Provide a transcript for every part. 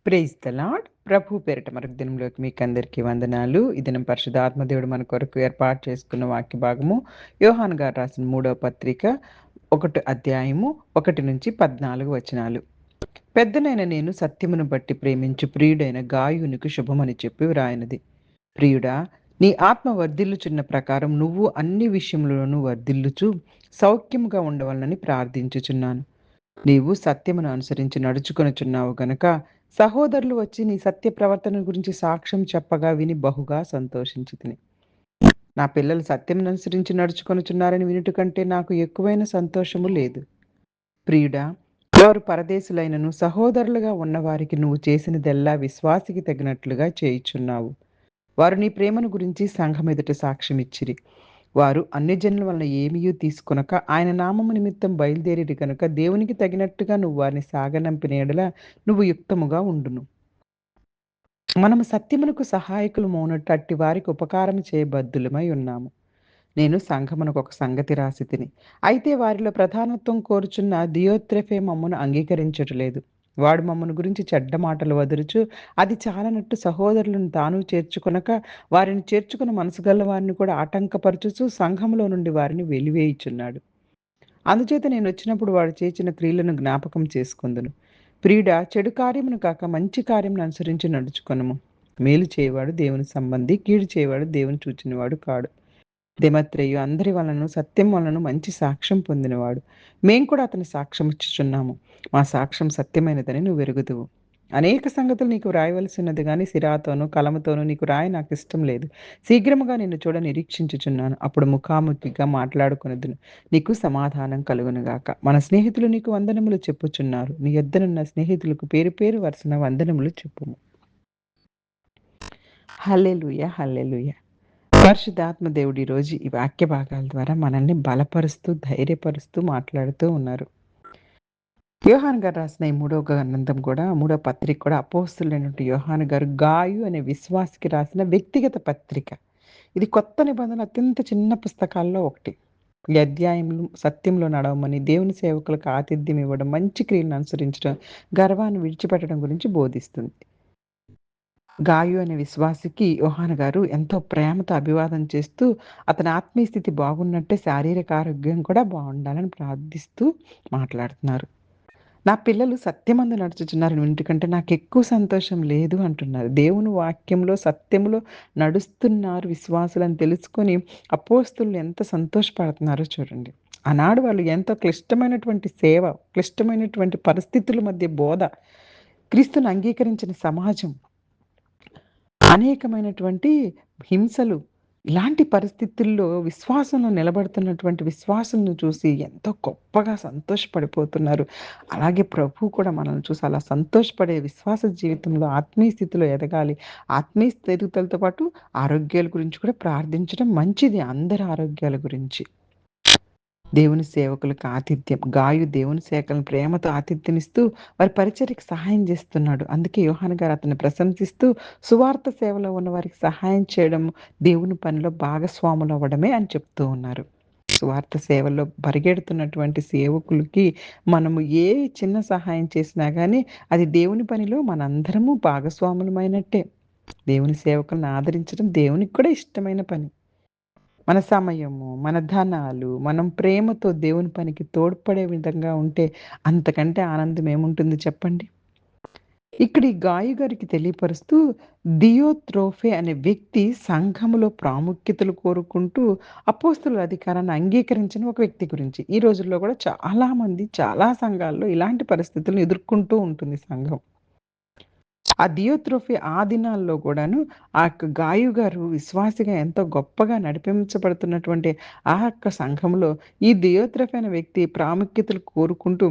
Praise the lord. ప్రభు పేరిట మరొక దినంలోకి మీకందరికీ వందనాలు. ఈ దినం పరిశుద్ధాత్మ దేవుడు మన కొరకు ఏర్పాటు చేసుకున్న వాక్య భాగము యోహాను గారు రాసిన 3వ పత్రిక 1 అధ్యాయము 1-14 వచనాలు. పెద్దనైన నేను సత్యమును బట్టి ప్రేమించు ప్రియుడైన గాయునికి శుభమని చెప్పి వ్రాయినది. ప్రియుడా, నీ ఆత్మ వర్ధిల్లుచున్న ప్రకారం నువ్వు అన్ని విషయములలోనూ వర్ధిల్లుచు సౌఖ్యముగా ఉండవలనని ప్రార్థించుచున్నాను. నీవు సత్యమును అనుసరించి నడుచుకొనుచున్నావు గనక సహోదరులు వచ్చి నీ సత్య ప్రవర్తన గురించి సాక్ష్యం చెప్పగా విని బహుగా సంతోషించితిని. నా పిల్లలు సత్యమును అనుసరించి నడుచుకొనుచున్నారని వినుట కంటే నాకు ఎక్కువైన సంతోషము లేదు. ప్రియుడా, వారు పరదేశులైనను సహోదరులుగా ఉన్నవారికి నువ్వు చేసినదెల్లా విశ్వాసికి తగినట్లుగా చేయుచున్నావు. వారు నీ ప్రేమను గురించి సంఘమెదుట సాక్ష్యమిచ్చిరి. వారు అన్యజనుల వలన ఏమీయూ తీసుకొనక ఆయన నామము నిమిత్తం బయలుదేరిరి గనుక దేవునికి తగినట్టుగా నువ్వు వారిని సాగనంపిన యెడల నువ్వు యుక్తముగా ఉండును. మనము సత్యమునకు సహాయకులమౌనట్టు అట్టి వారికి ఉపకారము చేయబద్ధులమై ఉన్నాము. నేను సంఘమునకు ఒక సంగతి రాసి తిని, అయితే వారిలో ప్రధానత్వం కోరుచున్న దియోత్రెఫే మమ్మను అంగీకరించటలేదు. వాడు మమ్మను గురించి చెడ్డ మాటలు వదురుచు అది చాలనట్టు సహోదరులను తాను చేర్చుకొనక వారిని చేర్చుకున్న మనసు గల వారిని కూడా ఆటంకపరచుచు సంఘములో నుండి వారిని వెలివేయుచున్నాడు. అందుచేత నేను వచ్చినప్పుడు వాడు చేసిన క్రియలను జ్ఞాపకం చేసుకొందును. ప్రియుడా, చెడు కార్యమును కాక మంచి కార్యమును అనుసరించి నడుచుకొనుము. మేలు చేయవాడు దేవుని సంబంధి, కీడు చేయవాడు దేవుని చూచినవాడు కాడు. దెమత్రేయు అందరి వలన సత్యం వలన మంచి సాక్ష్యం పొందినవాడు. మేం కూడా అతని సాక్ష్యం ఇచ్చుచున్నాము. మా సాక్ష్యం సత్యమైనదని నువ్వు ఎరుగుదువు. అనేక సంగతులు నీకు వ్రాయవలసినది గాని సిరాతోనూ కలముతోనూ నీకు నాకు ఇష్టం లేదు. శీఘ్రముగా నిన్ను చూడ నిరీక్షించుచున్నాను. అప్పుడు ముఖాముఖిగా మాట్లాడుకొనుదును. నీకు సమాధానం కలుగునుగాక. మన స్నేహితులు నీకు వందనములు చెప్పుచున్నారు. నీ యొద్దనున్న స్నేహితులకు పేరు పేరు వరుసన వందనములు చెప్పుము. హల్లెలూయా, హల్లెలూయా. పరిశుద్ధాత్మ దేవుడు ఈరోజు ఈ వాక్య భాగాల ద్వారా మనల్ని బలపరుస్తూ, ధైర్యపరుస్తూ మాట్లాడుతూ ఉన్నారు. యోహాను గారు రాసిన ఈ 3వ గ్రంథం కూడా 3వ పత్రిక కూడా అపోస్తలుడైనటువంటి యోహాను గారు గాయు అనే విశ్వాసికి రాసిన వ్యక్తిగత పత్రిక. ఇది కొత్త నిబంధన అత్యంత చిన్న పుస్తకాల్లో ఒకటి. ఈ అధ్యాయంలో సత్యంలో నడవమని, దేవుని సేవకులకు ఆతిథ్యం ఇవ్వడం, మంచి క్రియలను అనుసరించడం, గర్వాన్ని విడిచిపెట్టడం గురించి బోధిస్తుంది. గాయు అనే విశ్వాసికి యోహాను గారు ఎంతో ప్రేమతో అభివాదం చేస్తూ అతని ఆత్మీయ స్థితి బాగున్నట్టే శారీరక ఆరోగ్యం కూడా బాగుండాలని ప్రార్థిస్తూ మాట్లాడుతున్నారు. నా పిల్లలు సత్యమందు నడుచుచున్నారని వినుటకంటే నాకు ఎక్కువ సంతోషం లేదు అంటున్నారు. దేవుని వాక్యంలో సత్యములో నడుస్తున్నారు విశ్వాసులని తెలుసుకొని అపోస్తలులు ఎంత సంతోషపడుతున్నారో చూడండి. ఆనాడు వాళ్ళు ఎంతో క్లిష్టమైనటువంటి సేవ, క్లిష్టమైనటువంటి పరిస్థితుల మధ్య బోధ, క్రీస్తును అంగీకరించిన సమాజం, అనేకమైనటువంటి హింసలు, ఇలాంటి పరిస్థితుల్లో విశ్వాసంలో నిలబడుతున్నటువంటి విశ్వాసులను చూసి ఎంతో గొప్పగా సంతోషపడిపోతున్నారు. అలాగే ప్రభువు కూడా మనల్ని చూసి అలా సంతోషపడే విశ్వాస జీవితంలో ఆత్మీయ స్థితిలో ఎదగాలి. ఆత్మీయ ఎదుగుదలతో పాటు ఆరోగ్యాల గురించి కూడా ప్రార్థించడం మంచిది. అందరి ఆరోగ్యాల గురించి. దేవుని సేవకులకు ఆతిథ్యం. గాయు దేవుని సేవకులను ప్రేమతో ఆతిథ్యమిస్తూ వారి పరిచర్యకు సహాయం చేస్తున్నాడు. అందుకే యోహాను గారు అతన్ని ప్రశంసిస్తూ సువార్త సేవలో ఉన్న వారికి సహాయం చేయడం దేవుని పనిలో భాగస్వాములు అవ్వడమే అని చెప్తూ ఉన్నారు. సువార్త సేవలో పరిగెడుతున్నటువంటి సేవకులకి మనము ఏ చిన్న సహాయం చేసినా గానీ అది దేవుని పనిలో మనందరము భాగస్వాములమైనట్టే. దేవుని సేవకులను ఆదరించడం దేవునికి కూడా ఇష్టమైన పని. మన సమయము, మన ధనాలు, మనం ప్రేమతో దేవుని పనికి తోడ్పడే విధంగా ఉంటే అంతకంటే ఆనందం ఏముంటుంది చెప్పండి? ఇక్కడ ఈ గాయు గారికి తెలియపరుస్తూ దియోత్రోఫే అనే వ్యక్తి సంఘములో ప్రాముఖ్యతలు కోరుకుంటూ అపోస్తలుల అధికారాన్ని అంగీకరించిన ఒక వ్యక్తి గురించి. ఈ రోజుల్లో కూడా చాలా మంది, చాలా సంఘాల్లో ఇలాంటి పరిస్థితులను ఎదుర్కొంటూ ఉంటుంది సంఘం. ఆ దియోత్రోఫీ ఆ దినాల్లో కూడాను ఆ యొక్క గాయు గారు విశ్వాసిగా ఎంతో గొప్పగా నడిపించబడుతున్నటువంటి ఆ యొక్క సంఘంలో ఈ దియోత్రోఫీ అనే వ్యక్తి ప్రాముఖ్యతలు కోరుకుంటూ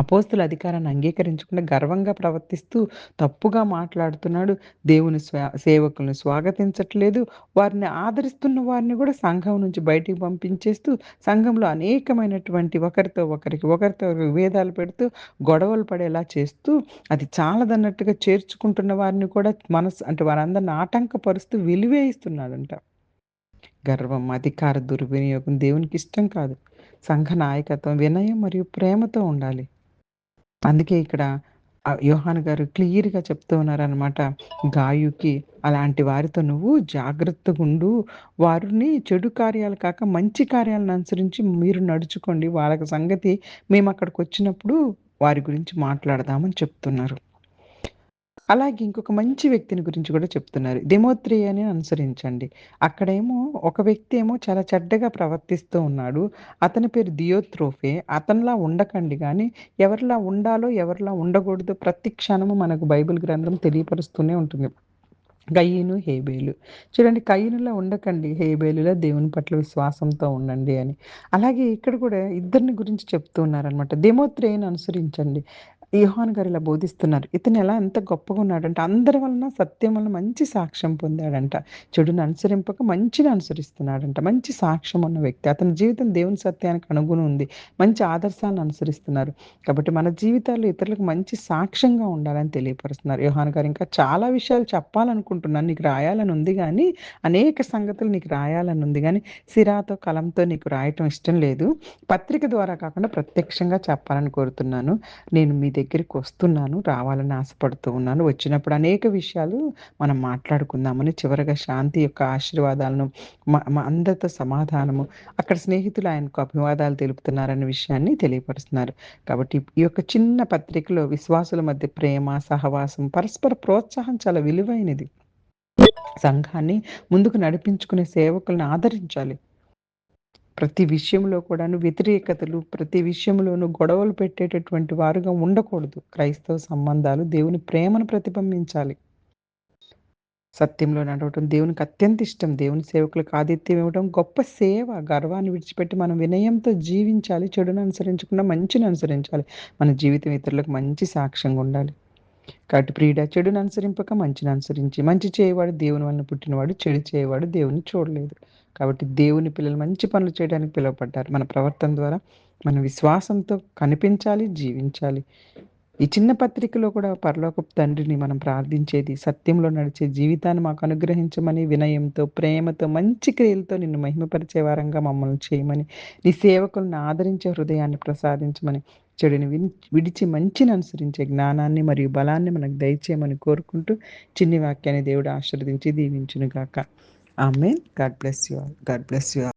అపోస్తల అధికారాన్ని అంగీకరించకుండా గర్వంగా ప్రవర్తిస్తూ తప్పుగా మాట్లాడుతున్నాడు. దేవుని సేవకులను స్వాగతించట్లేదు. వారిని ఆదరిస్తున్న వారిని కూడా సంఘం నుంచి బయటికి పంపించేస్తూ సంఘంలో అనేకమైనటువంటి ఒకరితో విభేదాలు పెడుతూ గొడవలు పడేలా చేస్తూ అది చాలదన్నట్టుగా చేర్చుకుంటున్న వారిని కూడా అంటే వారందరిని ఆటంకపరుస్తూ వెలివేయిస్తున్నాడంట. గర్వం, అధికార దుర్వినియోగం దేవునికి ఇష్టం కాదు. సంఘ నాయకత్వం వినయం మరియు ప్రేమతో ఉండాలి. అందుకే ఇక్కడ యోహాను గారు క్లియర్‌గా చెప్తూ ఉన్నారనమాట. గాయుకి, అలాంటి వారితో నువ్వు జాగ్రత్తగుండు. వారిని చెడు కార్యాలు కాక మంచి కార్యాలను అనుసరించి మీరు నడుచుకోండి. వాళ్ళకి సంగతి మేమక్కడికొచ్చినప్పుడు వారి గురించి మాట్లాడదామని చెప్తున్నారు. అలాగే ఇంకొక మంచి వ్యక్తిని గురించి కూడా చెప్తున్నారు. దెమోత్రియాని అనుసరించండి. అక్కడేమో ఒక వ్యక్తి ఏమో చాలా చెడ్డగా ప్రవర్తిస్తూ ఉన్నాడు. అతని పేరు దియోత్రోఫే. అతనిలా ఉండకండి గానీ, ఎవరిలా ఉండాలో, ఎవరిలా ఉండకూడదో ప్రతి క్షణము మనకు బైబిల్ గ్రంథం తెలియపరుస్తూనే ఉంటుంది. కయీను, హేబేలు. చూడండి, కయీనులా ఉండకండి, హేబేలులా దేవుని పట్ల విశ్వాసంతో ఉండండి అని. అలాగే ఇక్కడ కూడా ఇద్దరిని గురించి చెప్తూ ఉన్నారనమాట. దెమోత్రేయుని అనుసరించండి. యోహాను గారు ఇలా బోధిస్తున్నారు. ఇతను ఎంత గొప్పగా ఉన్నాడంటే అందరి వలన సత్యం వలన మంచి సాక్ష్యం పొందాడంట. చెడుని అనుసరింపక మంచిని అనుసరిస్తున్నాడంట. మంచి సాక్ష్యం ఉన్న వ్యక్తి. అతని జీవితం దేవుని సత్యానికి అనుగుణం ఉంది. మంచి ఆదర్శాలను అనుసరిస్తున్నారు. కాబట్టి మన జీవితాల్లో ఇతరులకు మంచి సాక్ష్యంగా ఉండాలని తెలియపరుస్తున్నారు. యోహాను గారు ఇంకా చాలా విషయాలు చెప్పాలనుకుంటున్నాను. నీకు రాయాలని ఉంది గానీ, అనేక సంగతులు నీకు రాయాలని ఉంది గానీ, సిరాతో, కలంతో నీకు రాయటం ఇష్టం లేదు. పత్రిక ద్వారా కాకుండా ప్రత్యక్షంగా చెప్పాలని కోరుతున్నాను. నేను మీ దగ్గరికొస్తున్నాను. రావాలని ఆశపడుతూ ఉన్నాను. వచ్చినప్పుడు అనేక విషయాలు మనం మాట్లాడుకుందామని, చివరగా శాంతి యొక్క ఆశీర్వాదాలను, మా అందరితో సమాధానము, అక్కడ స్నేహితులు ఆయనకు అభివాదాలు తెలుపుతున్నారన్న విషయాన్ని తెలియపరుస్తున్నారు. కాబట్టి ఈ యొక్క చిన్న పత్రికలో విశ్వాసుల మధ్య ప్రేమ, సహవాసం, పరస్పర ప్రోత్సాహం చాలా విలువైనది. సంఘాన్ని ముందుకు నడిపించుకునే సేవకులను ఆదరించాలి. ప్రతి విషయంలో కూడాను వ్యతిరేకతలు, ప్రతి విషయంలోనూ గొడవలు పెట్టేటటువంటి వారుగా ఉండకూడదు. క్రైస్తవ సంబంధాలు దేవుని ప్రేమను ప్రతిబింబించాలి. సత్యంలో నడవటం దేవునికి అత్యంత ఇష్టం. దేవుని సేవకులకు ఆతిథ్యం ఇవ్వడం గొప్ప సేవ. గర్వాన్ని విడిచిపెట్టి మనం వినయంతో జీవించాలి. చెడును అనుసరించకుండా మంచిని అనుసరించాలి. మన జీవితం ఇతరులకు మంచి సాక్ష్యంగా ఉండాలి. కాబట్టి ప్రియుడా, చెడును అనుసరింపక మంచిని అనుసరించి, మంచి చేయవాడు దేవుని వలన పుట్టినవాడు, చెడు చేయవాడు దేవుని చూడలేదు. కాబట్టి దేవుని పిల్లలు మంచి పనులు చేయడానికి పిలువబడ్డారు. మన ప్రవర్తన ద్వారా మన విశ్వాసంతో కనిపించాలి, జీవించాలి. ఈ చిన్న పత్రికలో కూడా పరలోకపు తండ్రిని మనం ప్రార్థించేది, సత్యంలో నడిచే జీవితాన్ని మాకు అనుగ్రహించమని, వినయంతో, ప్రేమతో, మంచి క్రియలతో నిన్ను మహిమపరిచే వారంగా మమ్మల్ని చేయమని, నీ సేవకులను ఆదరించే హృదయాన్ని ప్రసాదించమని, చెడుని విడిచి మంచిని అనుసరించే జ్ఞానాన్ని మరియు బలాన్ని మనకు దయచేయమని కోరుకుంటూ, చిన్ని వాక్యాన్ని దేవుడు ఆశీర్వదించి దీవించును గాక. Amen. God bless you all. God bless you all.